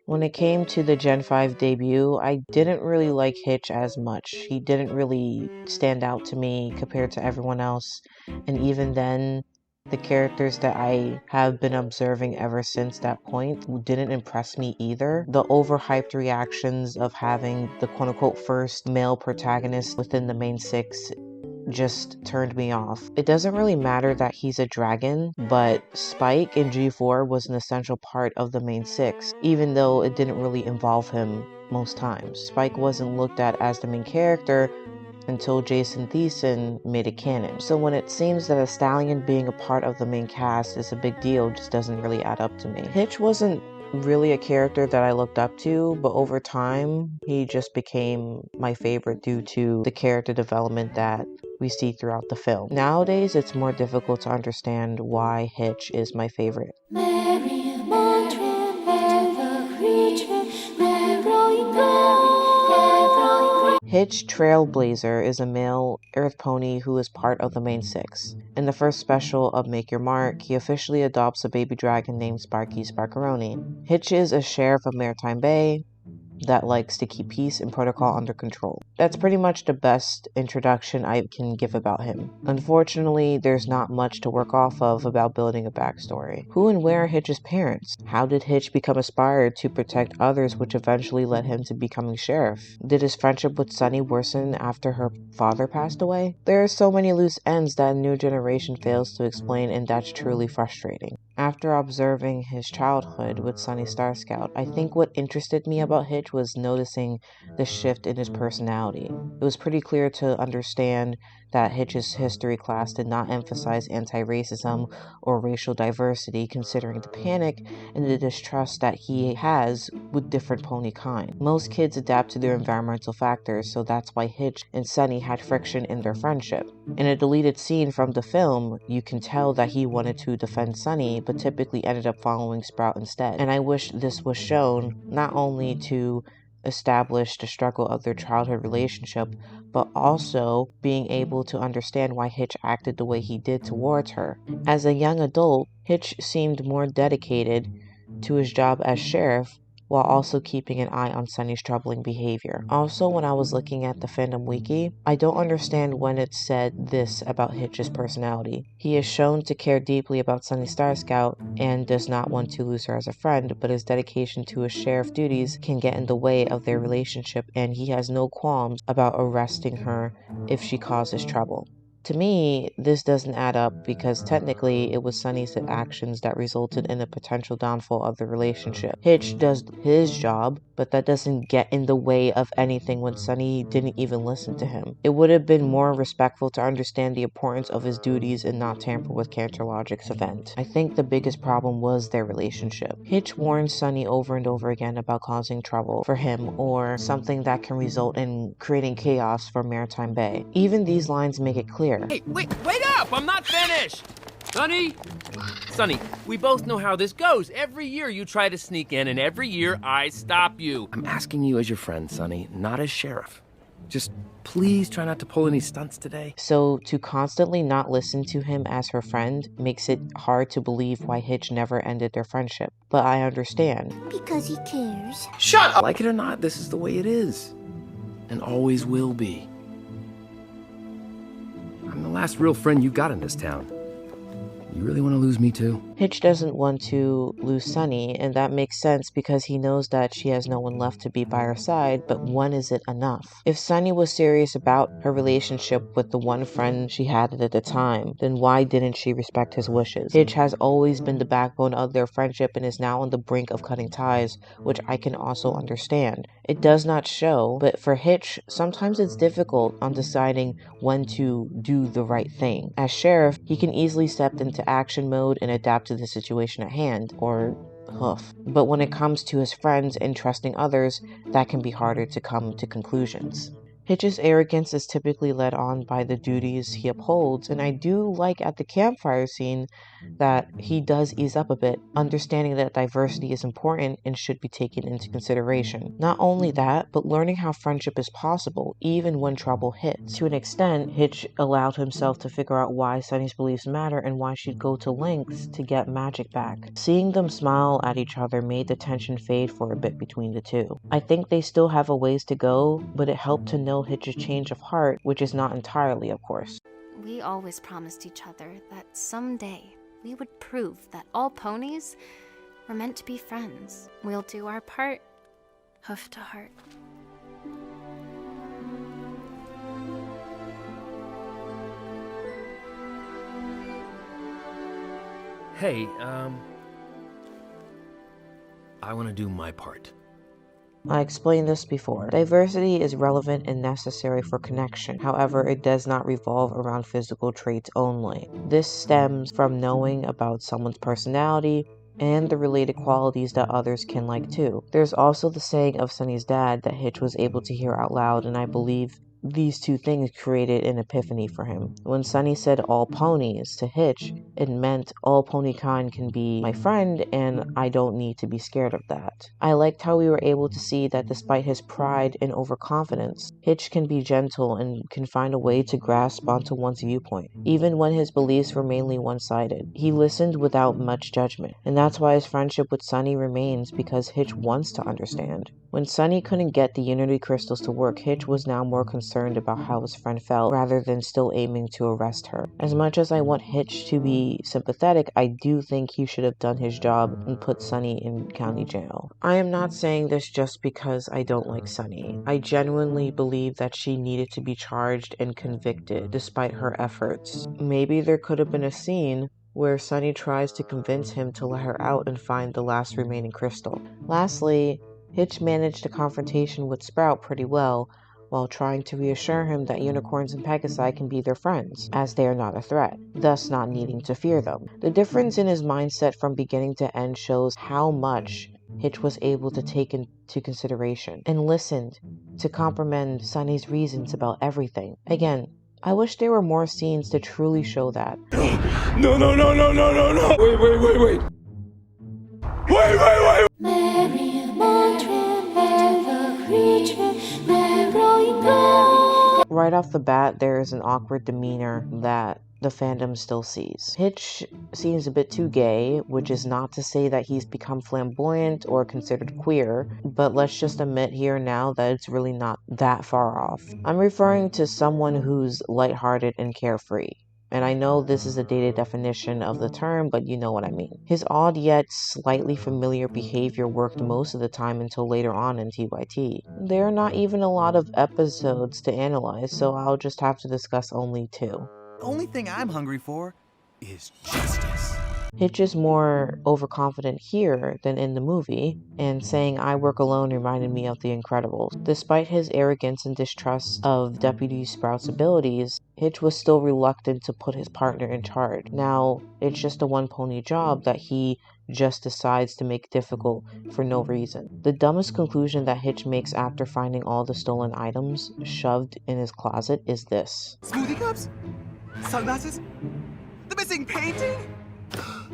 When it came to the Gen 5 debut, I didn't really like Hitch as much. He didn't really stand out to me compared to everyone else. And even then, the characters that I have been observing ever since that point didn't impress me either. The overhyped reactions of having the quote-unquote first male protagonist within the main six just turned me off. It doesn't really matter that he's a dragon, but Spike in G4 was an essential part of the main six, even though it didn't really involve him most times. Spike wasn't looked at as the main character until Jason Thiessen made it canon. So when it seems that a stallion being a part of the main cast is a big deal, just doesn't really add up to me. Hitch wasn't really a character that I looked up to, but over time, he just became my favorite due to the character development that we see throughout the film. Nowadays, it's more difficult to understand why Hitch is my favorite. Hitch Trailblazer is a male earth pony who is part of the main six. In the first special of Make Your Mark, he officially adopts a baby dragon named Sparky Sparkeroni. Hitch is a sheriff of Maritime Bay that likes to keep peace and protocol under control. That's pretty much the best introduction I can give about him. Unfortunately, there's not much to work off of about building a backstory. Who and where are Hitch's parents? How did Hitch become inspired to protect others, which eventually led him to becoming sheriff? Did his friendship with Sunny worsen after her father passed away? There are so many loose ends that a new generation fails to explain, and that's truly frustrating. After observing his childhood with Sunny Starscout, I think what interested me about Hitch was noticing the shift in his personality. It was pretty clear to understand that Hitch's history class did not emphasize anti-racism or racial diversity, considering the panic and the distrust that he has with different pony kind. Most kids adapt to their environmental factors, so that's why Hitch and Sunny had friction in their friendship. In a deleted scene from the film, you can tell that he wanted to defend Sunny, but typically ended up following Sprout instead. And I wish this was shown not only to establish the struggle of their childhood relationship, but also being able to understand why Hitch acted the way he did towards her. As a young adult, Hitch seemed more dedicated to his job as sheriff, while also keeping an eye on Sunny's troubling behavior. Also, when I was looking at the fandom wiki, I don't understand when it said this about Hitch's personality. He is shown to care deeply about Sunny Starscout and does not want to lose her as a friend, but his dedication to his sheriff duties can get in the way of their relationship, and he has no qualms about arresting her if she causes trouble. To me, this doesn't add up because technically it was Sunny's actions that resulted in a potential downfall of the relationship. Hitch does his job, but that doesn't get in the way of anything when Sunny didn't even listen to him. It would have been more respectful to understand the importance of his duties and not tamper with Canterlogic's event. I think the biggest problem was their relationship. Hitch warns Sunny over and over again about causing trouble for him or something that can result in creating chaos for Maritime Bay. Even these lines make it clear. Hey, wait up! I'm not finished! Sonny, we both know how this goes. Every year you try to sneak in, and every year I stop you. I'm asking you as your friend, Sonny, not as sheriff. Just please try not to pull any stunts today. So to constantly not listen to him as her friend makes it hard to believe why Hitch never ended their friendship. But I understand. Because he cares. Shut up! Like it or not, this is the way it is. And always will be. I'm the last real friend you got in this town. You really want to lose me too? Hitch doesn't want to lose Sunny, and that makes sense because he knows that she has no one left to be by her side, but when is it enough? If Sunny was serious about her relationship with the one friend she had at the time, then why didn't she respect his wishes? Hitch has always been the backbone of their friendship and is now on the brink of cutting ties, which I can also understand. It does not show, but for Hitch, sometimes it's difficult on deciding when to do the right thing. As sheriff, he can easily step into action mode and adapt to the situation at hand, or hoof. But when it comes to his friends and trusting others, that can be harder to come to conclusions. Hitch's arrogance is typically led on by the duties he upholds, and I do like at the campfire scene that he does ease up a bit, understanding that diversity is important and should be taken into consideration. Not only that, but learning how friendship is possible, even when trouble hits. To an extent, Hitch allowed himself to figure out why Sunny's beliefs matter and why she'd go to lengths to get magic back. Seeing them smile at each other made the tension fade for a bit between the two. I think they still have a ways to go, but it helped to know Hitch's change of heart, which is not entirely, of course. We always promised each other that someday we would prove that all ponies were meant to be friends. We'll do our part, hoof to heart. Hey, I want to do my part. I explained this before. Diversity is relevant and necessary for connection. However, it does not revolve around physical traits only. This stems from knowing about someone's personality and the related qualities that others can like too. There's also the saying of Sunny's dad that Hitch was able to hear out loud, and I believe these two things created an epiphany for him. When Sunny said all ponies to Hitch, it meant all pony kind can be my friend and I don't need to be scared of that. I liked how we were able to see that despite his pride and overconfidence, Hitch can be gentle and can find a way to grasp onto one's viewpoint, even when his beliefs were mainly one-sided. He listened without much judgment, and that's why his friendship with Sunny remains, because Hitch wants to understand. When Sunny couldn't get the Unity crystals to work, Hitch was now more concerned about how his friend felt rather than still aiming to arrest her. As much as I want Hitch to be sympathetic, I do think he should have done his job and put Sunny in county jail. I am not saying this just because I don't like Sunny. I genuinely believe that she needed to be charged and convicted despite her efforts. Maybe there could have been a scene where Sunny tries to convince him to let her out and find the last remaining crystal. Lastly, Hitch managed a confrontation with Sprout pretty well, while trying to reassure him that unicorns and Pegasi can be their friends, as they are not a threat, thus not needing to fear them. The difference in his mindset from beginning to end shows how much Hitch was able to take into consideration, and listened to comprehend Sunny's reasons about everything. Again, I wish there were more scenes to truly show that. No. Wait. Right off the bat, there is an awkward demeanor that the fandom still sees. Hitch seems a bit too gay, which is not to say that he's become flamboyant or considered queer, but let's just admit here now that it's really not that far off. I'm referring to someone who's lighthearted and carefree. And I know this is a dated definition of the term, but you know what I mean. His odd yet slightly familiar behavior worked most of the time until later on in TYT. There are not even a lot of episodes to analyze, so I'll just have to discuss only 2. The only thing I'm hungry for is justice. Hitch is more overconfident here than in the movie, and saying "I work alone" reminded me of The Incredibles. Despite his arrogance and distrust of Deputy Sprout's abilities, Hitch was still reluctant to put his partner in charge. Now, it's just a one-pony job that he just decides to make difficult for no reason. The dumbest conclusion that Hitch makes after finding all the stolen items shoved in his closet is this. Smoothie cups? Sunglasses? The missing painting?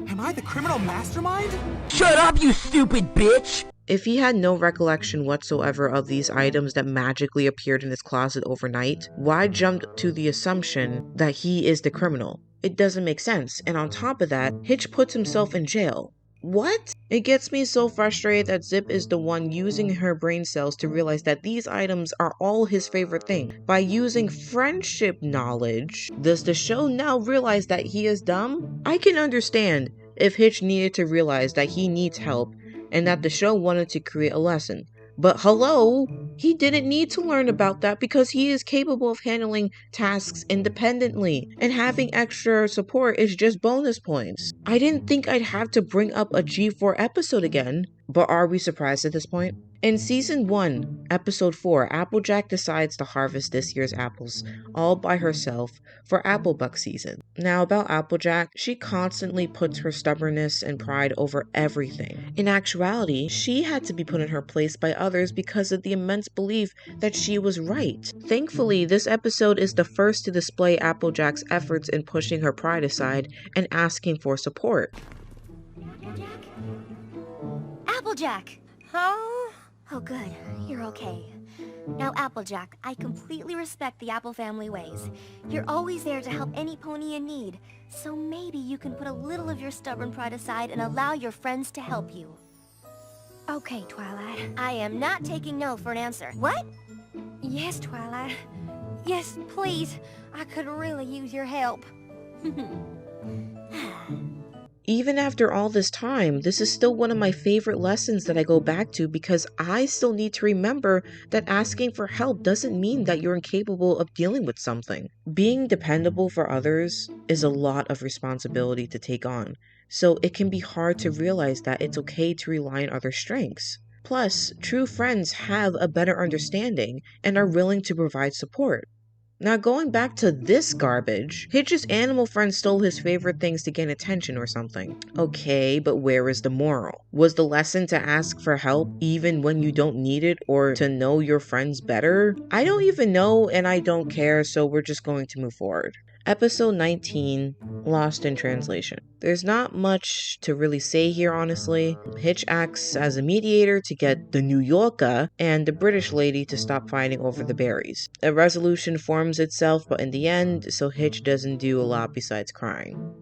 Am I the criminal mastermind? Shut up, you stupid bitch! If he had no recollection whatsoever of these items that magically appeared in his closet overnight, why jump to the assumption that he is the criminal? It doesn't make sense, and on top of that, Hitch puts himself in jail. What? It gets me so frustrated that Zip is the one using her brain cells to realize that these items are all his favorite thing. By using friendship knowledge, does the show now realize that he is dumb? I can understand if Hitch needed to realize that he needs help and that the show wanted to create a lesson. But hello, he didn't need to learn about that because he is capable of handling tasks independently, and having extra support is just bonus points. I didn't think I'd have to bring up a G4 episode again, But are we surprised at this point? In Season 1, Episode 4, Applejack decides to harvest this year's apples all by herself for Applebuck season. Now about Applejack, she constantly puts her stubbornness and pride over everything. In actuality, she had to be put in her place by others because of the immense belief that she was right. Thankfully, this episode is the first to display Applejack's efforts in pushing her pride aside and asking for support. Applejack! Huh? Oh, good. You're okay. Now, Applejack, I completely respect the Apple family ways. You're always there to help any pony in need, so maybe you can put a little of your stubborn pride aside and allow your friends to help you. Okay, Twilight. I am not taking no for an answer. What? Yes, Twilight. Yes, please. I could really use your help. Even after all this time, this is still one of my favorite lessons that I go back to because I still need to remember that asking for help doesn't mean that you're incapable of dealing with something. Being dependable for others is a lot of responsibility to take on, so it can be hard to realize that it's okay to rely on other strengths. Plus, true friends have a better understanding and are willing to provide support. Now going back to this garbage, Hitch's animal friend stole his favorite things to gain attention or something. Okay, but where is the moral? Was the lesson to ask for help even when you don't need it or to know your friends better? I don't even know and I don't care, so we're just going to move forward. Episode 19, Lost in Translation. There's not much to really say here, honestly. Hitch acts as a mediator to get the New Yorker and the British lady to stop fighting over the berries. A resolution forms itself, but in the end, so Hitch doesn't do a lot besides crying.